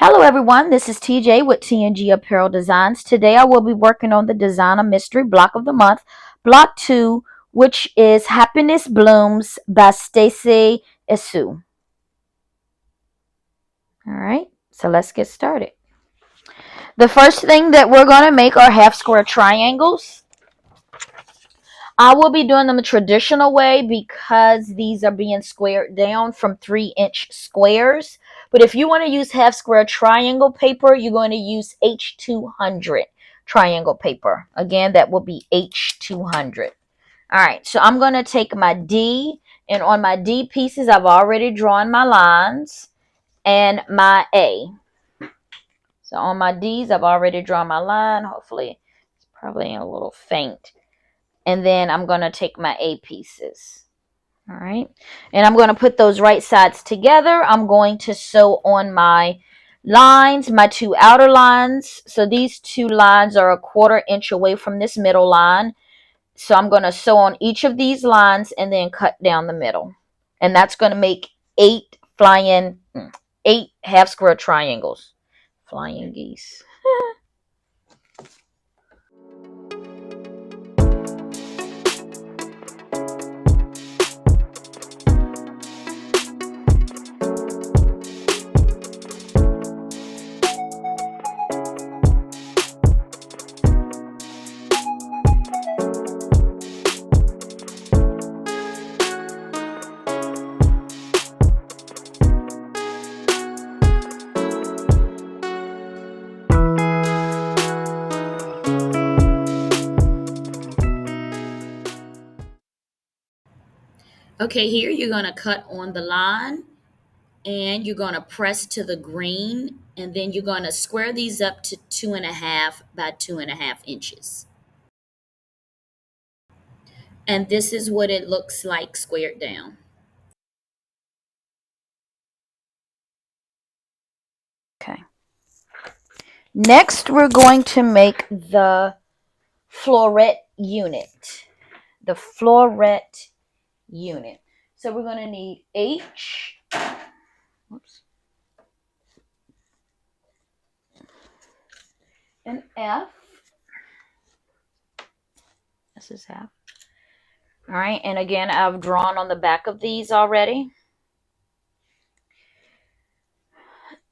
Hello everyone, this is TJ with TNG Apparel Designs. Today I will be working on the Designer Mystery Block of the Month, Block 2, which is Happiness Blooms by Stacey Esu. Alright, so let's get started. The first thing that we're going to make are half square triangles. I will be doing them the traditional way because these are being squared down from 3-inch squares. But if you want to use half square triangle paper, you're going to use H200 triangle paper. Again, that will be H200. All right, so I'm going to take my D, and on my D pieces, I've already drawn my lines, and my A. So on my D's, I've already drawn my line. Hopefully, it's probably a little faint. And then I'm going to take my A pieces. All right. And I'm going to put those right sides together. I'm going to sew on my lines, my two outer lines. So these two lines are 1/4 inch away from this middle line. So I'm going to sew on each of these lines and then cut down the middle. And that's going to make 8 half square triangles. Flying geese. Okay, here you're going to cut on the line and you're going to press to the green, and then you're going to square these up to 2.5 by 2.5 inches. And this is what it looks like squared down. Okay. Next, we're going to make the floret unit. The floret unit. So we're going to need H. Oops. And F. This is F. All right, and again, I've drawn on the back of these already.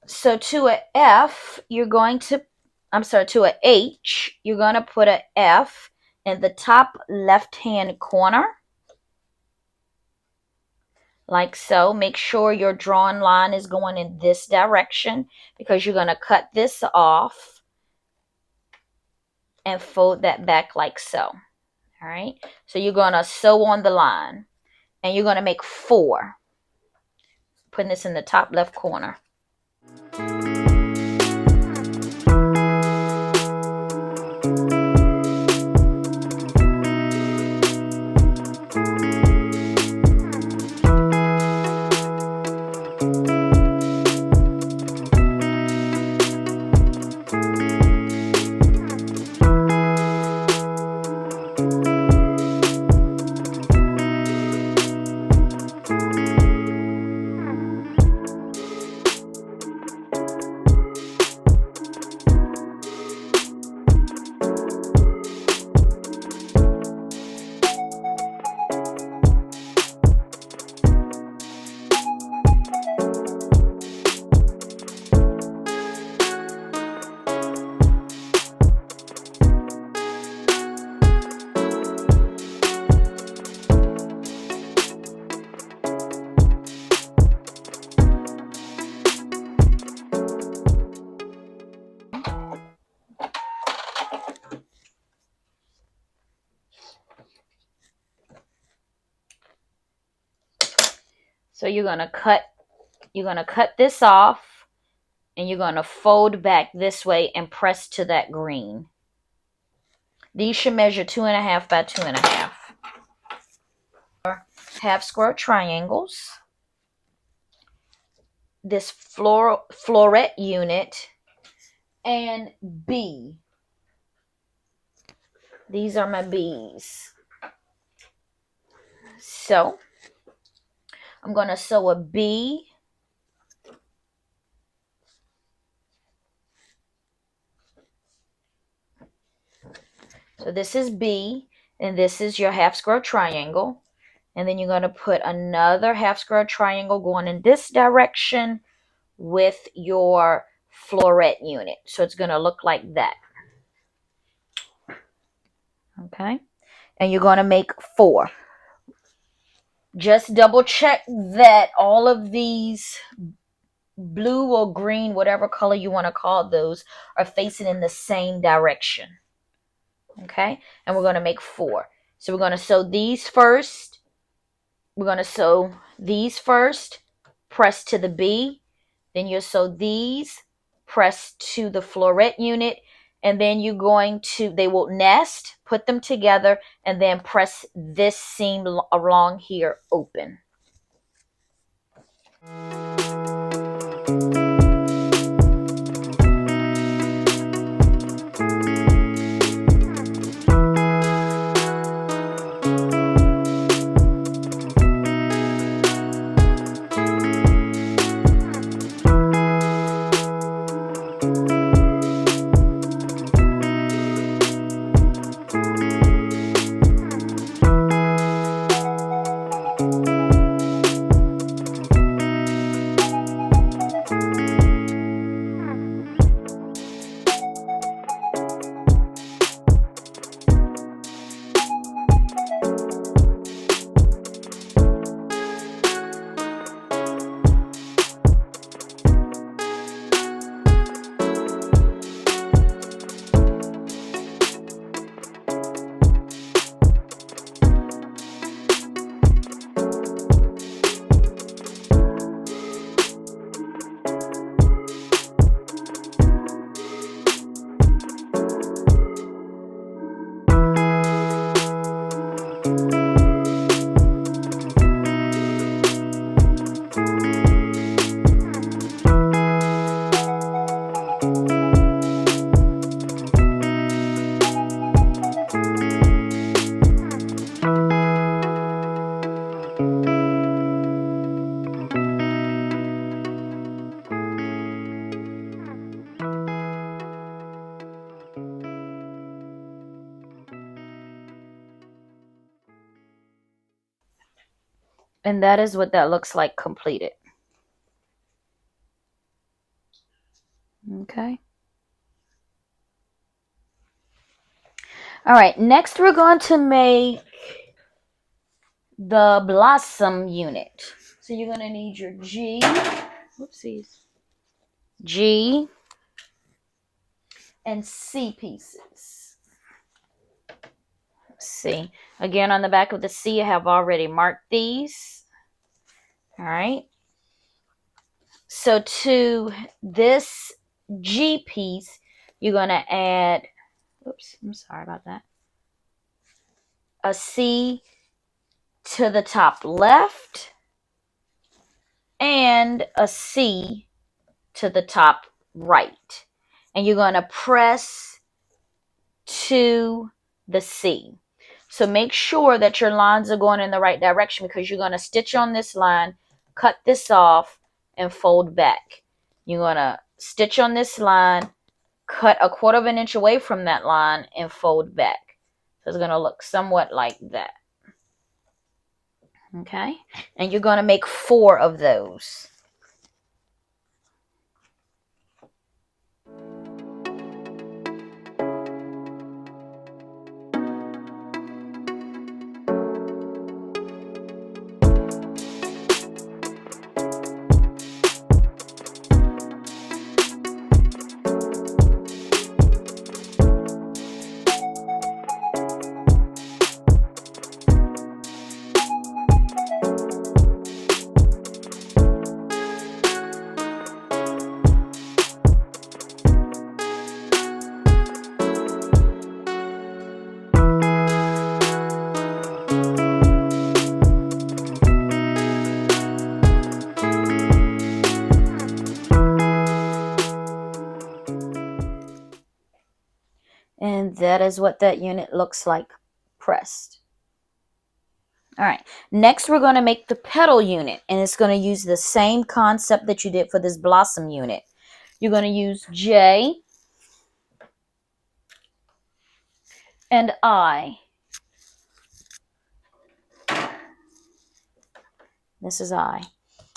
So to a F, you're going to, to a H, you're going to put a F in the top left-hand corner. Like so. Make sure your drawn line is going in this direction because you're going to cut this off and fold that back like so. All right. So you're going to sew on the line and you're going to make 4. Putting this in the top left corner. So you're going to cut this off and you're going to fold back this way and press to that green. These should measure 2.5 by 2.5. Half square triangles. This floret unit and B. These are my B's. So I'm going to sew a B So this is B, and this is your half square triangle. And then you're going to put another half square triangle going in this direction with your floret unit. So it's going to look like that. Okay. And you're going to make 4. Just double check that all of these blue or green, whatever color you want to call those, are facing in the same direction. Okay. And we're going to make 4. So we're going to sew these first. We're going to sew these first, press to the B, then you'll sew these, press to the floret unit, and then you're going to, they will nest, put them together, and then press this seam along here open. And that is what that looks like completed. Okay. All right, next we're going to make the blossom unit. So you're going to need your G, whoopsies, G and C pieces. C. Again, on the back of the C, I have already marked these. All right. So to this G piece, you're going to add, oops, I'm sorry about that, a C to the top left and a C to the top right. And you're going to press to the C. So make sure that your lines are going in the right direction, because you're going to stitch on this line, cut this off, and fold back. You're going to stitch on this line, cut 1/4 of an inch away from that line, and fold back. So it's going to look somewhat like that. Okay? And you're going to make 4 of those. And that is what that unit looks like pressed. All right, next we're going to make the petal unit, and it's going to use the same concept that you did for this blossom unit. You're going to use J, and I. This is I.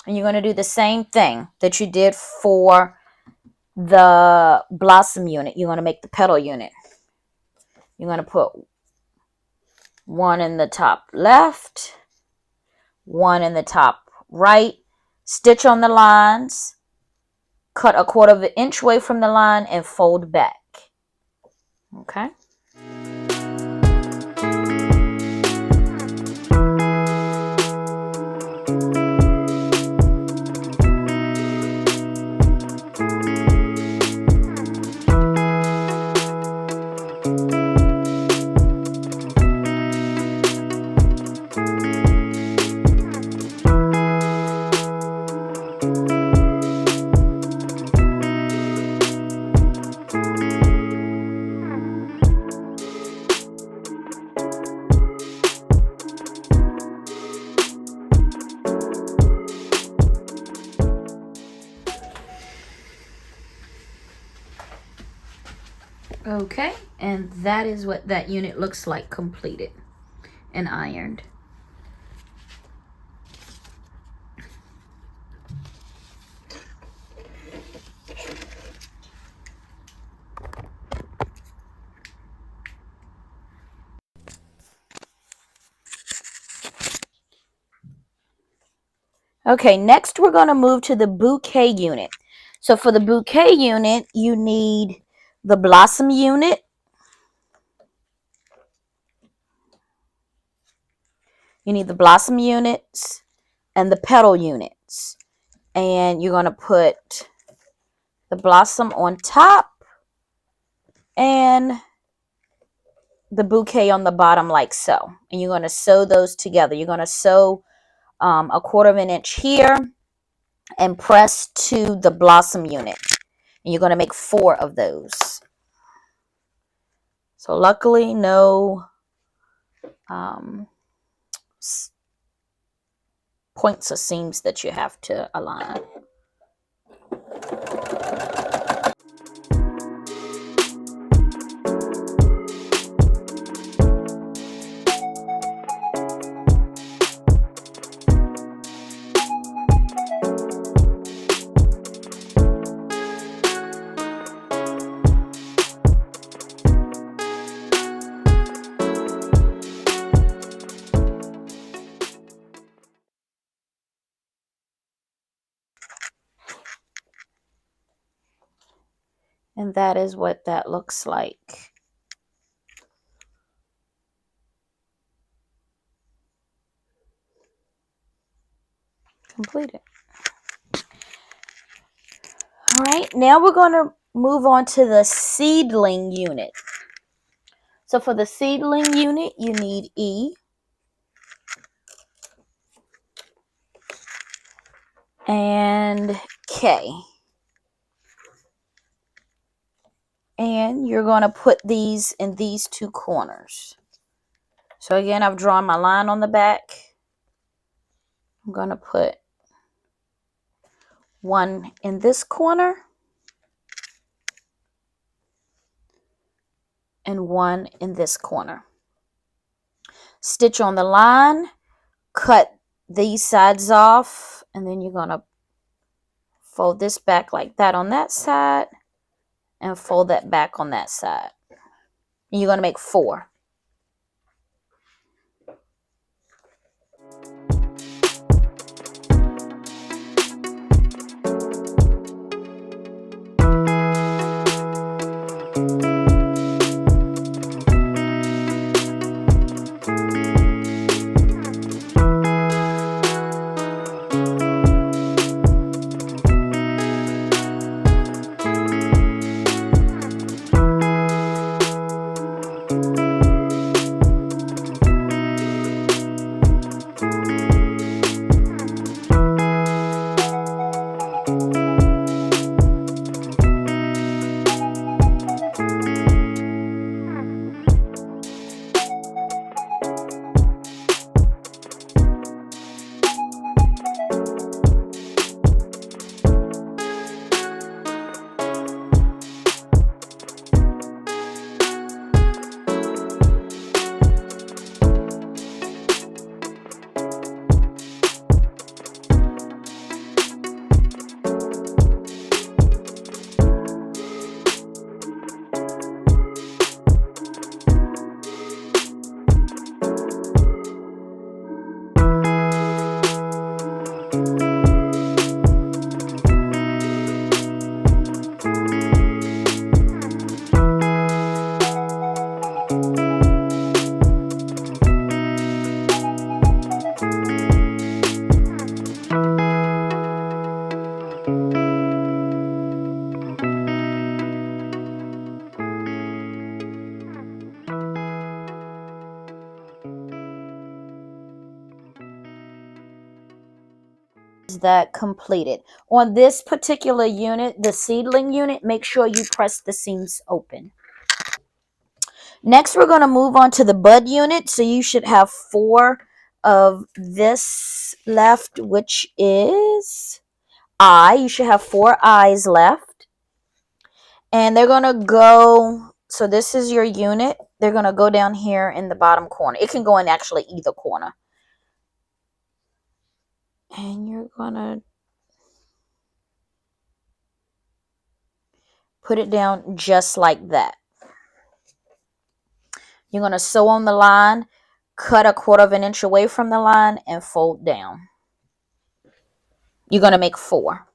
And you're going to do the same thing that you did for the blossom unit. You're going to make the petal unit. You're going to put one in the top left, one in the top right, stitch on the lines, cut a 1/4 of an inch away from the line, and fold back. Okay. Okay, and that is what that unit looks like completed and ironed. Okay, next we're going to move to the bouquet unit. So for the bouquet unit, you need the blossom unit, you need the blossom units and the petal units. And you're going to put the blossom on top and the bouquet on the bottom like so. And you're going to sew those together. You're going to sew a 1/4 of an inch here and press to the blossom unit. And you're going to make 4 of those. So luckily no points or seams that you have to align. And that is what that looks like. Completed. All right, now we're going to move on to the seedling unit. So for the seedling unit, you need E and K. And you're going to put these in these 2 corners. So again, I've drawn my line on the back. I'm going to put one in this corner and one in this corner. Stitch on the line, cut these sides off, and then you're going to fold this back like that on that side and fold that back on that side. And you're going to make 4. That completed. On this particular unit, the seedling unit, make sure you press the seams open. Next, we're going to move on to the bud unit. So you should have 4 of this left, which is eye. You should have 4 eyes left. And they're going to go, so this is your unit. They're going to go down here in the bottom corner. It can go in actually either corner. And you're going to put it down just like that. You're going to sew on the line, cut 1/4 inch away from the line, and fold down. You're going to make 4.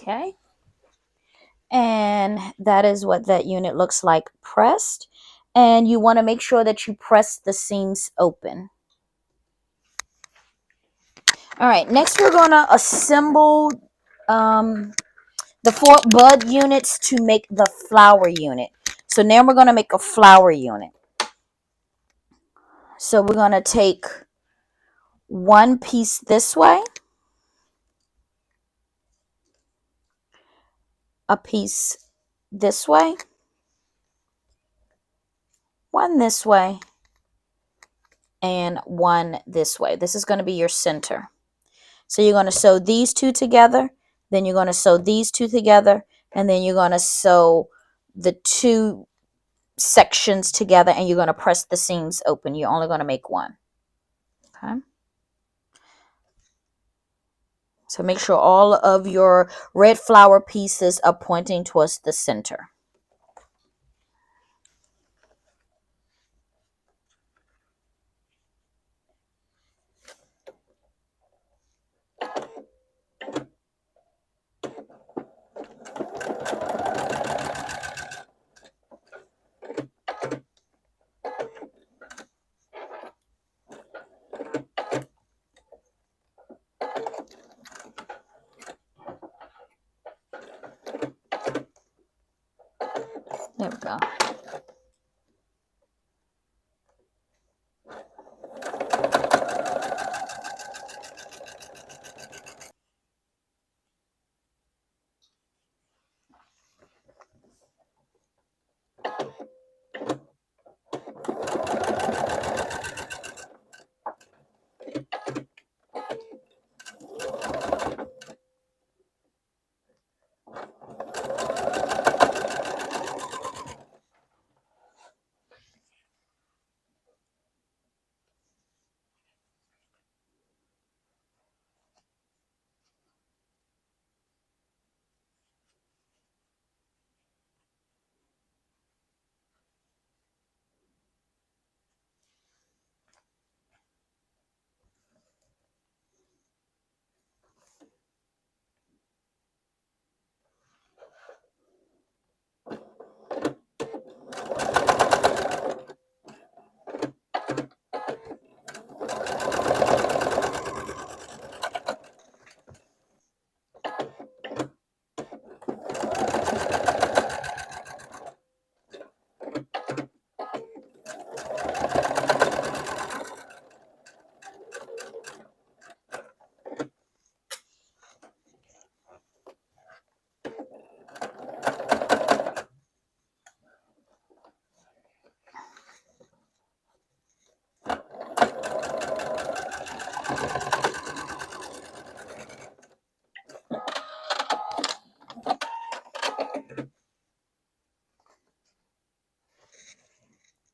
Okay. And that is what that unit looks like pressed. And you want to make sure that you press the seams open. All right, next we're going to assemble the 4 bud units to make the flower unit. So now we're going to make a flower unit. So we're going to take 1 piece this way, a piece this way, 1 this way, and 1 this way. This is going to be your center. So you're going to sew these 2 together, then you're going to sew these 2 together, and then you're going to sew the 2 sections together, and you're going to press the seams open. You're only going to make 1. Okay. So make sure all of your red flower pieces are pointing towards the center. There we go.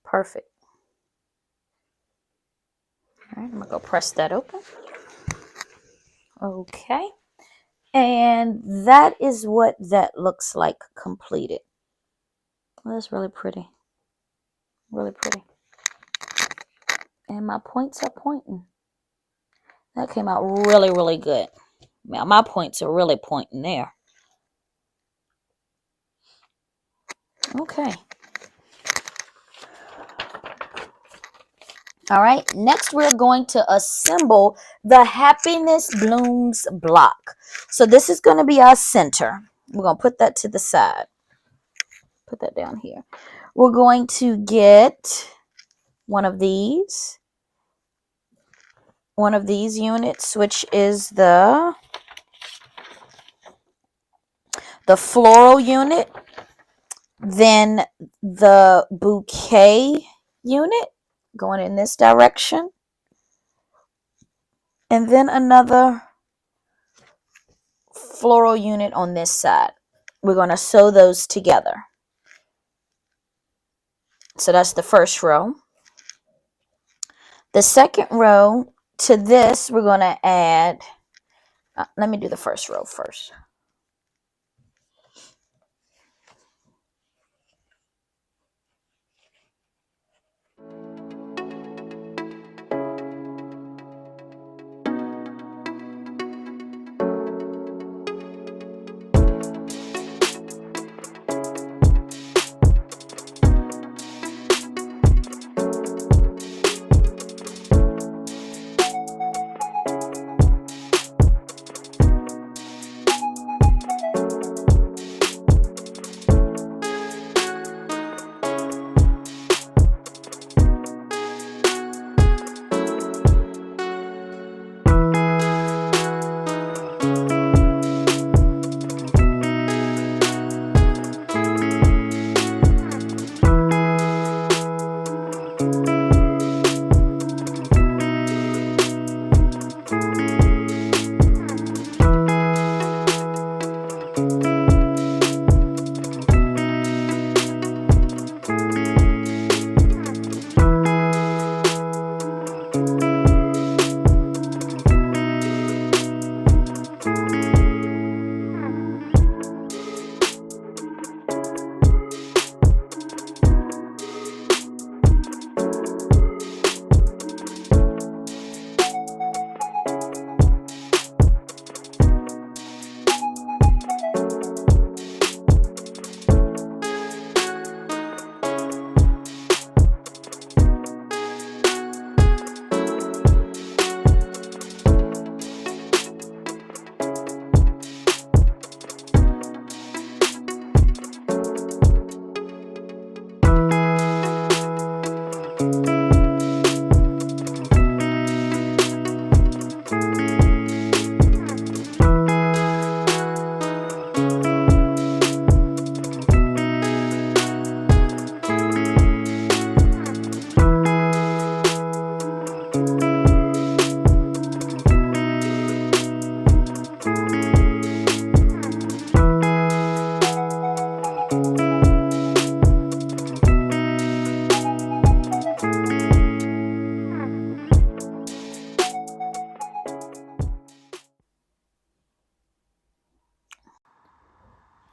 Perfect. All right, I'm gonna go press that open. Okay. And that is what that looks like completed. Well, that's really pretty. Really pretty. And my points are pointing. That came out really, really good. Now, my points are really pointing there. Okay. All right. Next, we're going to assemble the Happiness Blooms block. So this is going to be our center. We're going to put that to the side. Put that down here. We're going to get one of these units, which is the floral unit, then the bouquet unit going in this direction, and then another floral unit on this side. We're going to sew those together. So that's the first row. The second row, to this, we're going to add, let me do the first row first.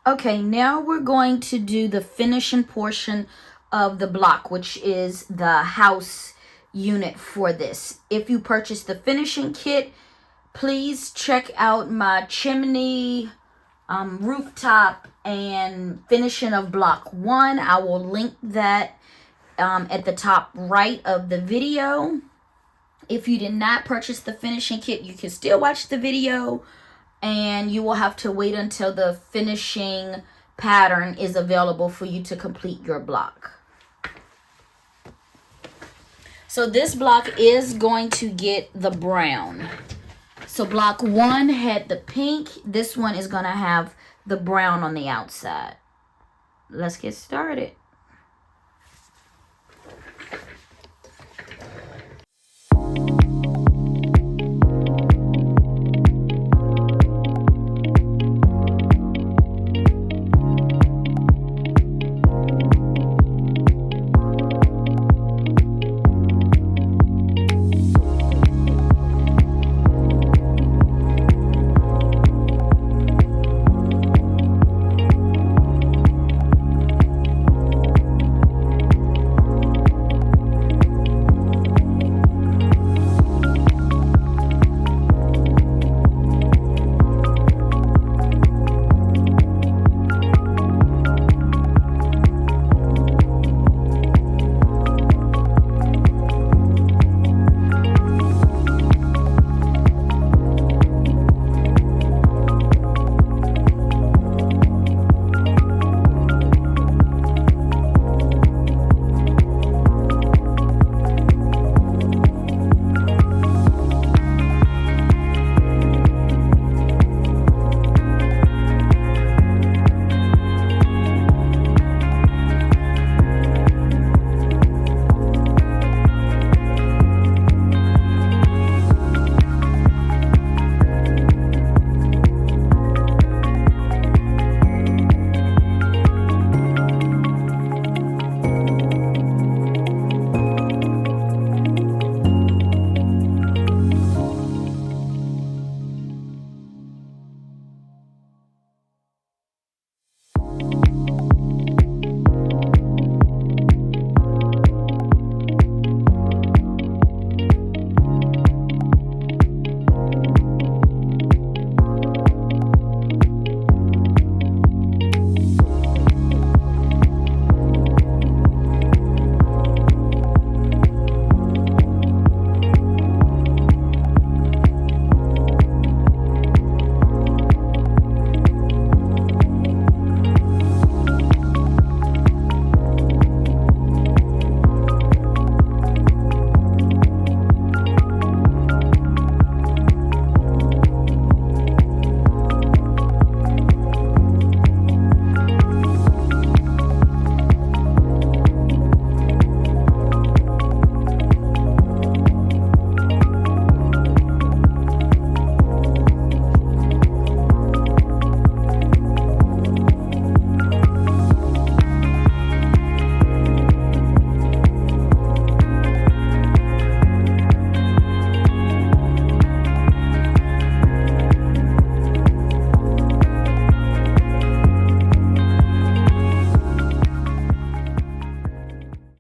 Okay, now we're going to do the finishing portion of the block, which is the house unit for this. If you purchase the finishing kit, please check out my chimney, rooftop, and finishing of block 1. I will link that at the top right of the video. If you did not purchase the finishing kit, you can still watch the video, and you will have to wait until the finishing pattern is available for you to complete your block. So this block is going to get the brown. So block 1 had the pink. This one is going to have the brown on the outside. Let's get started.